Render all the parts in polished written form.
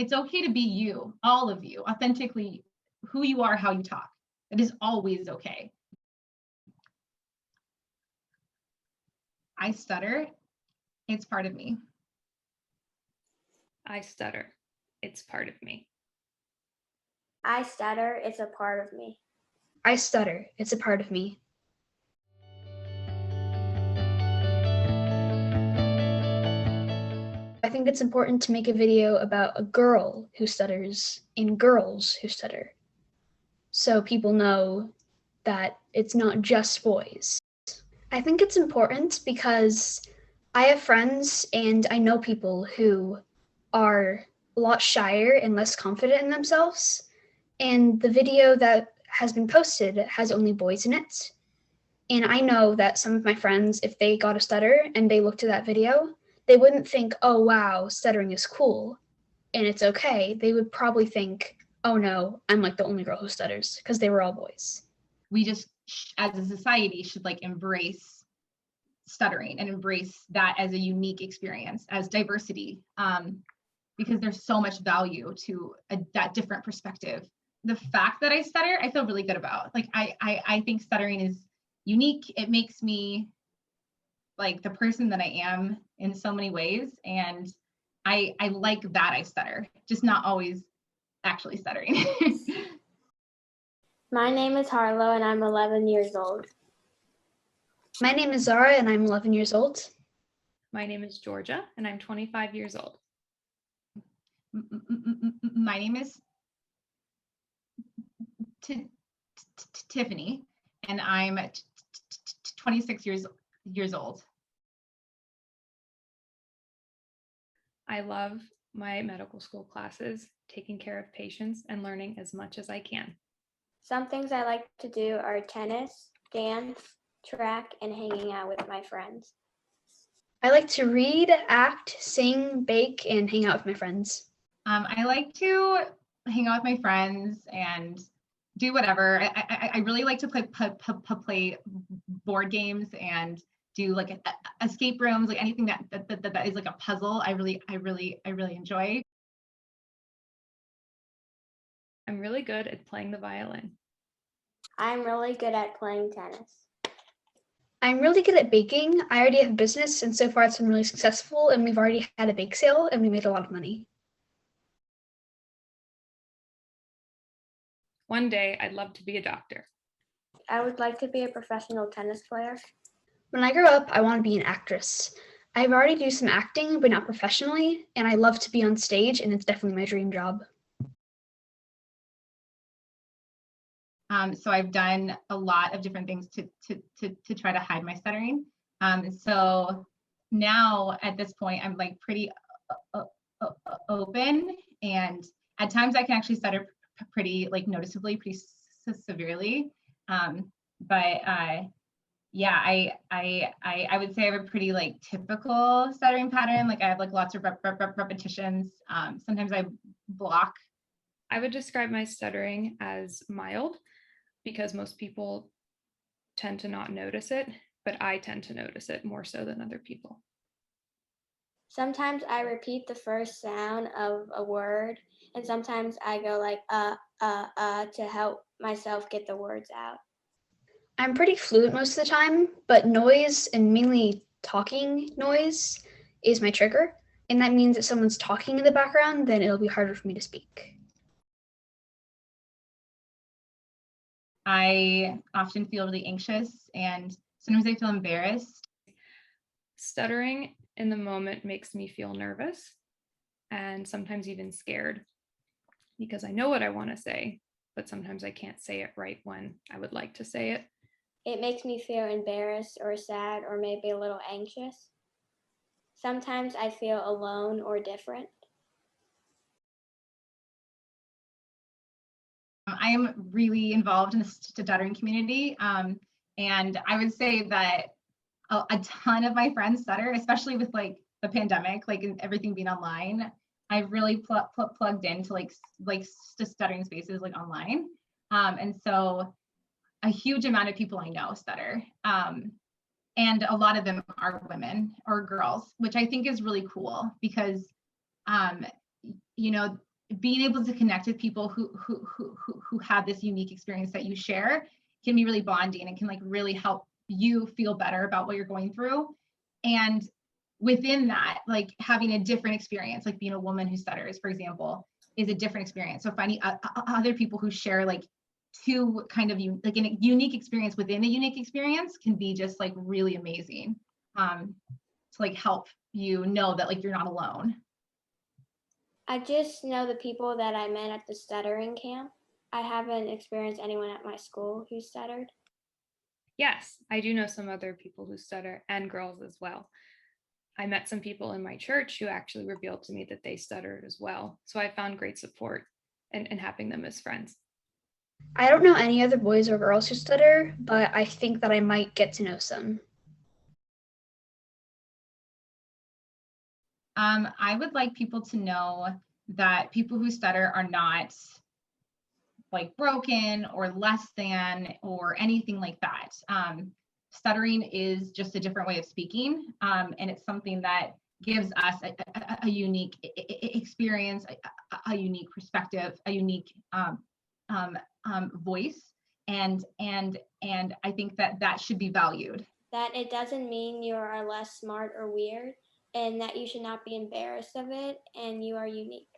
It's okay to be you, all of you, authentically who you are, how you talk. It is always okay. I stutter. It's part of me. I stutter. It's part of me. I stutter. It's a part of me. I stutter. It's a part of me. I think it's important to make a video about a girl who stutters and girls who stutter, so people know that it's not just boys. I think it's important because I have friends and I know people who are a lot shyer and less confident in themselves, and the video that has been posted has only boys in it. And I know that some of my friends, if they got a stutter and they looked at that video, they wouldn't think, oh wow, stuttering is cool and it's okay. They would probably think, oh no, I'm like the only girl who stutters, because they were all boys. We just, as a society, should like embrace stuttering and embrace that as a unique experience, as diversity, because there's so much value to that different perspective. The fact that I stutter, I feel really good about. Like I think stuttering is unique. It makes me like the person that I am in so many ways, and I like that I stutter, just not always actually stuttering. My name is Harlow and I'm 11 years old. My name is Zara and I'm 11 years old. My name is Georgia and I'm 25 years old. My name is Tiffany and I'm 26 years old. I love my medical school classes, taking care of patients and learning as much as I can. Some things I like to do are tennis, dance, track, and hanging out with my friends. I like to read, act, sing, bake, and hang out with my friends. I like to hang out with my friends and do whatever. I really like to play board games and do like escape rooms, like anything that is like a puzzle. I really enjoy. I'm really good at playing the violin. I'm really good at playing tennis. I'm really good at baking. I already have a business, and so far it's been really successful, and we've already had a bake sale, and we made a lot of money. One day, I'd love to be a doctor. I would like to be a professional tennis player. When I grow up, I want to be an actress. I've already do some acting, but not professionally, and I love to be on stage, and it's definitely my dream job. So I've done a lot of different things to try to hide my stuttering. So now at this point, I'm like pretty open, and at times I can actually stutter pretty like noticeably, pretty severely. Yeah, I would say I have a pretty like typical stuttering pattern. Like I have like lots of repetitions. Sometimes I block. I would describe my stuttering as mild because most people tend to not notice it, but I tend to notice it more so than other people. Sometimes I repeat the first sound of a word, and sometimes I go like to help myself get the words out. I'm pretty fluent most of the time, but noise, and mainly talking noise, is my trigger. And that means if someone's talking in the background, then it'll be harder for me to speak. I often feel really anxious, and sometimes I feel embarrassed. Stuttering in the moment makes me feel nervous and sometimes even scared because I know what I want to say, but sometimes I can't say it right when I would like to say it. It makes me feel embarrassed or sad or maybe a little anxious. Sometimes I feel alone or different. I am really involved in the stuttering community, and I would say that a ton of my friends stutter, especially with like the pandemic, like and everything being online. I've really plugged into like stuttering spaces like online, and so a huge amount of people I know stutter, and a lot of them are women or girls, which I think is really cool because, you know, being able to connect with people who have this unique experience that you share can be really bonding and can like really help you feel better about what you're going through. And within that, like having a different experience, like being a woman who stutters, for example, is a different experience. So finding other people who share like two kind of like a unique experience within a unique experience can be just like really amazing, to like help you know that like you're not alone. I just know the people that I met at the stuttering camp. I haven't experienced anyone at my school who stuttered. Yes, I do know some other people who stutter, and girls as well. I met some people in my church who actually revealed to me that they stuttered as well. So I found great support in having them as friends. I don't know any other boys or girls who stutter, but I think that I might get to know some. I would like people to know that people who stutter are not like broken or less than or anything like that. Stuttering is just a different way of speaking, and it's something that gives us a unique experience, a unique perspective, a unique voice, and I think that should be valued. That it doesn't mean you are less smart or weird, and that you should not be embarrassed of it, and you are unique.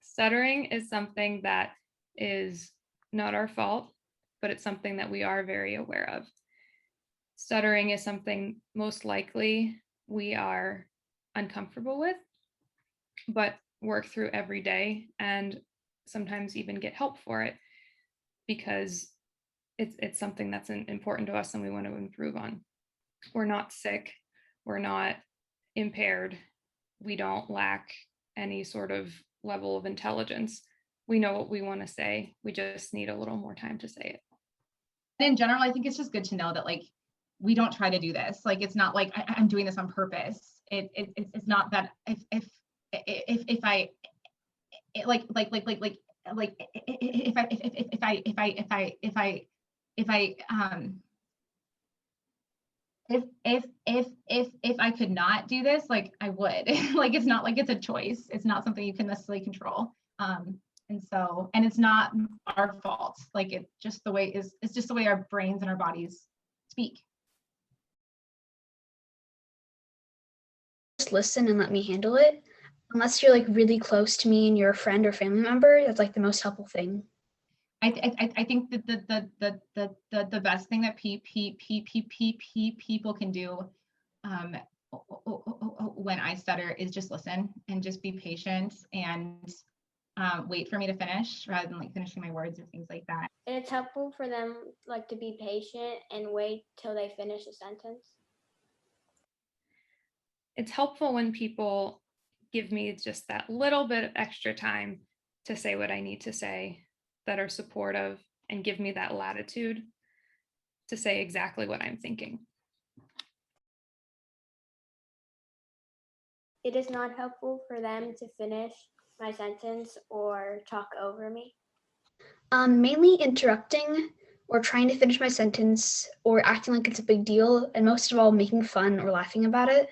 Stuttering is something that is not our fault, but it's something that we are very aware of. Stuttering is something most likely we are uncomfortable with, but work through every day and sometimes even get help for it because it's something that's important to us and we want to improve on. We're not sick, we're not impaired, we don't lack any sort of level of intelligence. We know what we want to say, we just need a little more time to say it. In general, I think it's just good to know that like we don't try to do this. Like it's not like I'm doing this on purpose. It's not that if I like if I could not do this, like I would. Like it's not like it's a choice. It's not something you can necessarily control. And it's not our fault. Like it's just the way our brains and our bodies speak. Just listen and let me handle it. Unless you're like really close to me and you're a friend or family member, that's like the most helpful thing. I think that the best thing that people can do when I stutter is just listen and just be patient and wait for me to finish rather than like finishing my words or things like that. And it's helpful for them like to be patient and wait till they finish a sentence. It's helpful when people give me just that little bit of extra time to say what I need to say, that are supportive and give me that latitude to say exactly what I'm thinking. It is not helpful for them to finish my sentence or talk over me. Mainly interrupting or trying to finish my sentence or acting like it's a big deal, and most of all, making fun or laughing about it.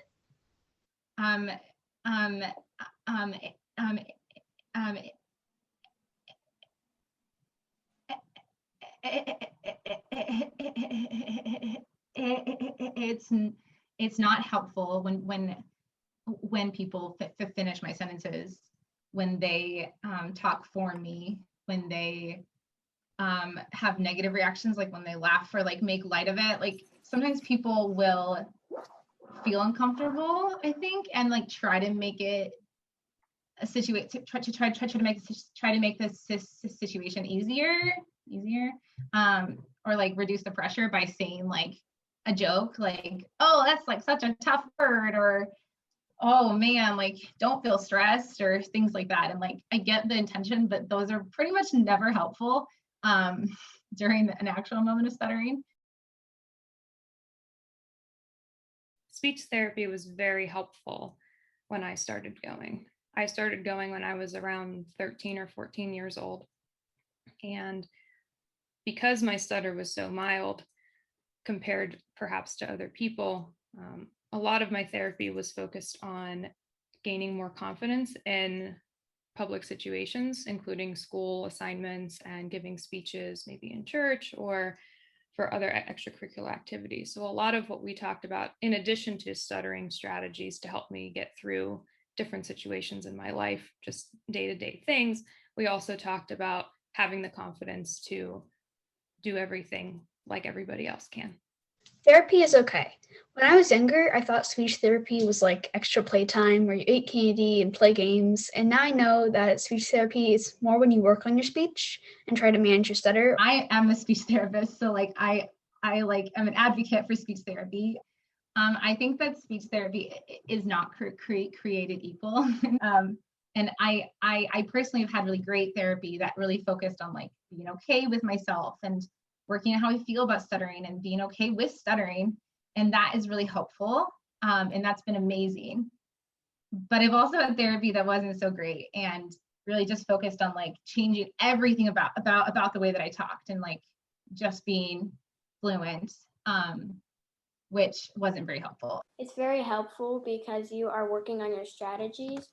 It's not helpful when people finish my sentences, when they talk for me, when they have negative reactions, like when they laugh or like make light of it. Like sometimes people will feel uncomfortable, I think, and like try to make it a situation, try to make this situation easier, or like reduce the pressure by saying like a joke, like, oh, that's like such a tough word, or oh man, like don't feel stressed, or things like that. And like I get the intention, but those are pretty much never helpful during an actual moment of stuttering. Speech therapy was very helpful when I started going. I started going when I was around 13 or 14 years old. And because my stutter was so mild compared perhaps to other people, a lot of my therapy was focused on gaining more confidence in public situations, including school assignments and giving speeches, maybe in church or for other extracurricular activities. So a lot of what we talked about, in addition to stuttering strategies to help me get through different situations in my life, just day-to-day things, we also talked about having the confidence to do everything like everybody else can. Therapy is okay. When I was younger, I thought speech therapy was like extra playtime where you ate candy and play games. And now I know that speech therapy is more when you work on your speech and try to manage your stutter. I am a speech therapist, so like I am an advocate for speech therapy. I think that speech therapy is not created equal. And I personally have had really great therapy that really focused on like being okay with myself and working on how I feel about stuttering and being okay with stuttering. And that is really helpful. And that's been amazing. But I've also had therapy that wasn't so great and really just focused on like changing everything about the way that I talked and like just being fluent, which wasn't very helpful. It's very helpful because you are working on your strategies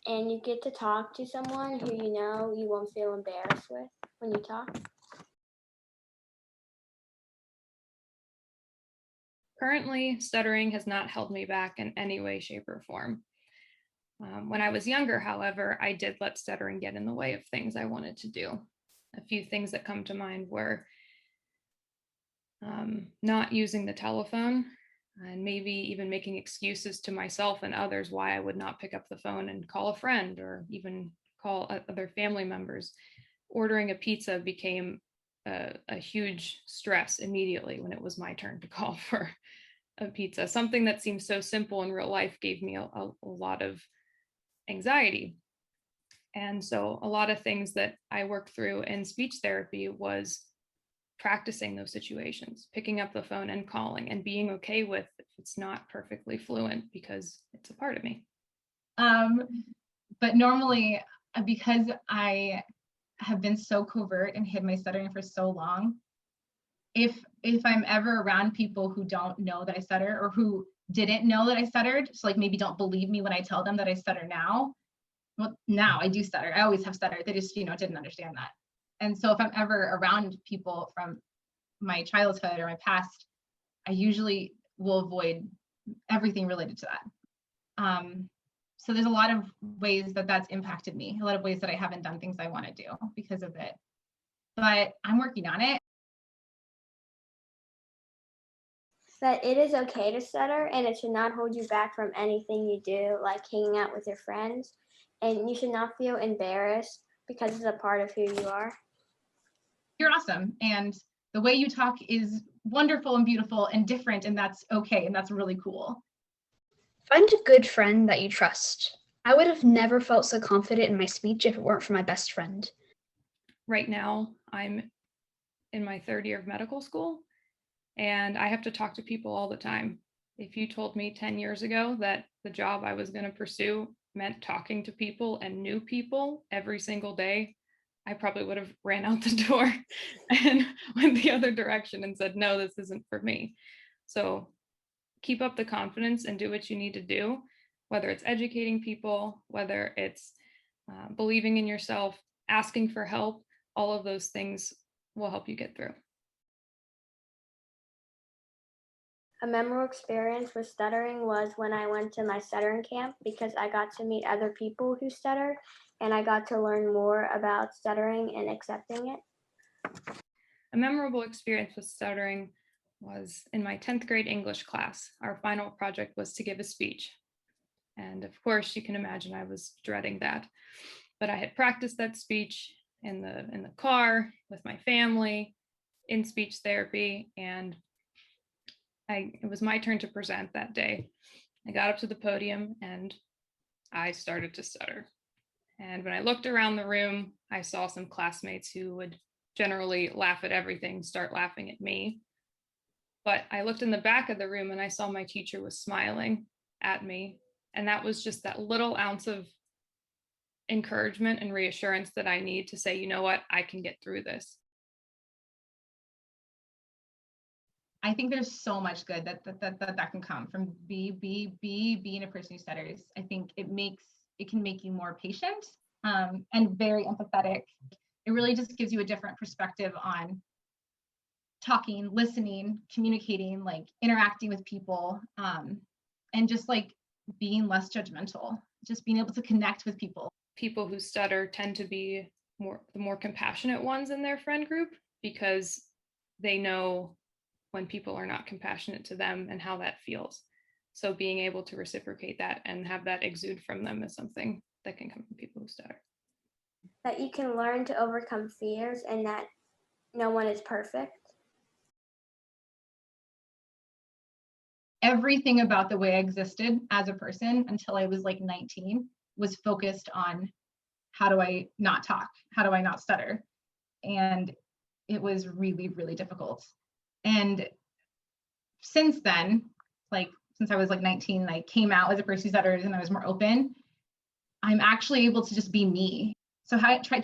and you get to talk to someone who you know you won't feel embarrassed with when you talk. Currently, stuttering has not held me back in any way, shape, or form. When I was younger, however, I did let stuttering get in the way of things I wanted to do. A few things that come to mind were not using the telephone and maybe even making excuses to myself and others why I would not pick up the phone and call a friend or even call other family members. Ordering a pizza became a huge stress immediately when it was my turn to call for a pizza. Something that seems so simple in real life gave me a lot of anxiety. And so a lot of things that I worked through in speech therapy was practicing those situations, picking up the phone and calling and being okay with if it's not perfectly fluent because it's a part of me. But normally, because I have been so covert and hid my stuttering for so long, if I'm ever around people who don't know that I stutter or who didn't know that I stuttered, so like maybe don't believe me when I tell them that I stutter now. Well, now I do stutter. I always have stuttered. They just, didn't understand that. And so if I'm ever around people from my childhood or my past, I usually will avoid everything related to that. So there's a lot of ways that that's impacted me, a lot of ways that I haven't done things I want to do because of it. But I'm working on it. That it is okay to stutter and it should not hold you back from anything you do, like hanging out with your friends. And you should not feel embarrassed because it's a part of who you are. You're awesome. And the way you talk is wonderful and beautiful and different, and that's okay. And that's really cool. Find a good friend that you trust. I would have never felt so confident in my speech if it weren't for my best friend. Right now, I'm in my third year of medical school, and I have to talk to people all the time. If you told me 10 years ago that the job I was going to pursue meant talking to people and new people every single day, I probably would have ran out the door and went the other direction and said, no, this isn't for me. So keep up the confidence and do what you need to do, whether it's educating people, whether it's believing in yourself, asking for help, all of those things will help you get through. A memorable experience with stuttering was when I went to my stuttering camp because I got to meet other people who stutter and I got to learn more about stuttering and accepting it. A memorable experience with stuttering was in my 10th grade English class. Our final project was to give a speech. And of course, you can imagine I was dreading that. But I had practiced that speech in the car with my family, in speech therapy, and it was my turn to present that day. I got up to the podium and I started to stutter. And when I looked around the room, I saw some classmates who would generally laugh at everything, start laughing at me. But I looked in the back of the room and I saw my teacher was smiling at me. And that was just that little ounce of encouragement and reassurance that I need to say, you know what, I can get through this. I think there's so much good that can come from being a person who stutters. I think it can make you more patient and very empathetic. It really just gives you a different perspective on talking, listening, communicating, like interacting with people, and just like being less judgmental, just being able to connect with people. People who stutter tend to be the more compassionate ones in their friend group because they know when people are not compassionate to them and how that feels. So being able to reciprocate that and have that exude from them is something that can come from people who stutter. That you can learn to overcome fears and that no one is perfect. Everything about the way I existed as a person until I was like 19 was focused on how do I not talk? How do I not stutter? And it was really, really difficult. And since then, like since I was like 19, and I came out as a person who stutters and I was more open, I'm actually able to just be me. So trying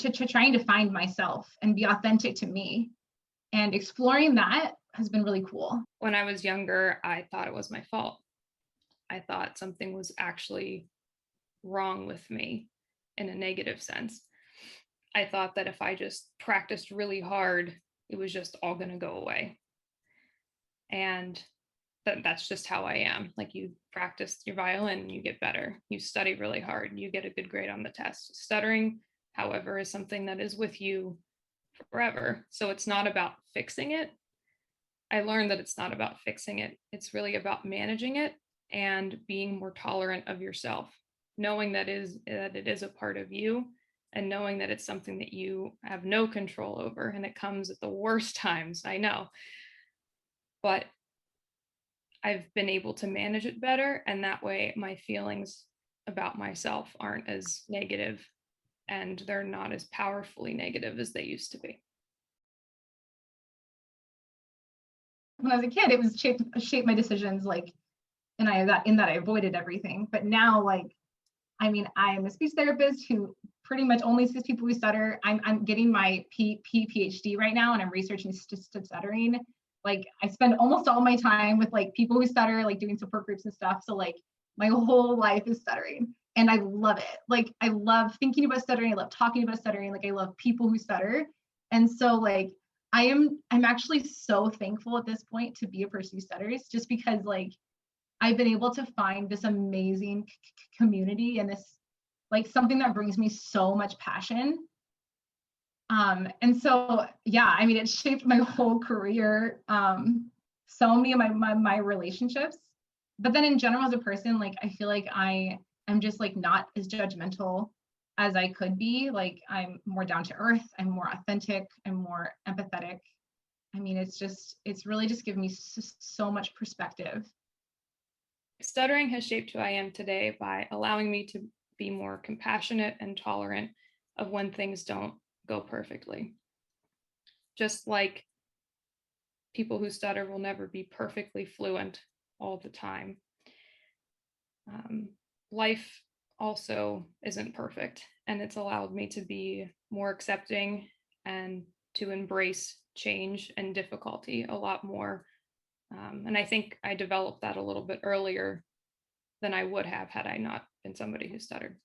to find myself and be authentic to me and exploring that has been really cool. When I was younger, I thought it was my fault. I thought something was actually wrong with me in a negative sense. I thought that if I just practiced really hard, it was just all going to go away. And that's just how I am. Like, you practice your violin, you get better. You study really hard, you get a good grade on the test. Stuttering, however, is something that is with you forever. So it's not about fixing it. I learned that it's not about fixing it. It's really about managing it and being more tolerant of yourself, knowing that it is a part of you, and knowing that it's something that you have no control over, and it comes at the worst times, I know. But I've been able to manage it better, and that way my feelings about myself aren't as negative, and they're not as powerfully negative as they used to be. When I was a kid, it was shaped my decisions, like, and I avoided everything. But now, like, I mean, I'm a speech therapist who pretty much only sees people who stutter. I'm getting my PhD right now, and I'm researching stuttering. Like, I spend almost all my time with like people who stutter, like doing support groups and stuff. So like my whole life is stuttering, and I love it. Like, I love thinking about stuttering. I love talking about stuttering. Like, I love people who stutter. And so like I'm actually so thankful at this point to be a person who stutters, just because like I've been able to find this amazing community and this like something that brings me so much passion. And so yeah, I mean, it shaped my whole career, so many of my relationships. But then in general as a person, like I feel like I'm just like not as judgmental as I could be. Like, I'm more down to earth, I'm more authentic, I'm more empathetic. I mean, it's really just given me so much perspective. Stuttering has shaped who I am today by allowing me to be more compassionate and tolerant of when things don't go perfectly. Just like people who stutter will never be perfectly fluent all the time. Life also isn't perfect, and it's allowed me to be more accepting and to embrace change and difficulty a lot more. And I think I developed that a little bit earlier than I would have had I not been somebody who stuttered.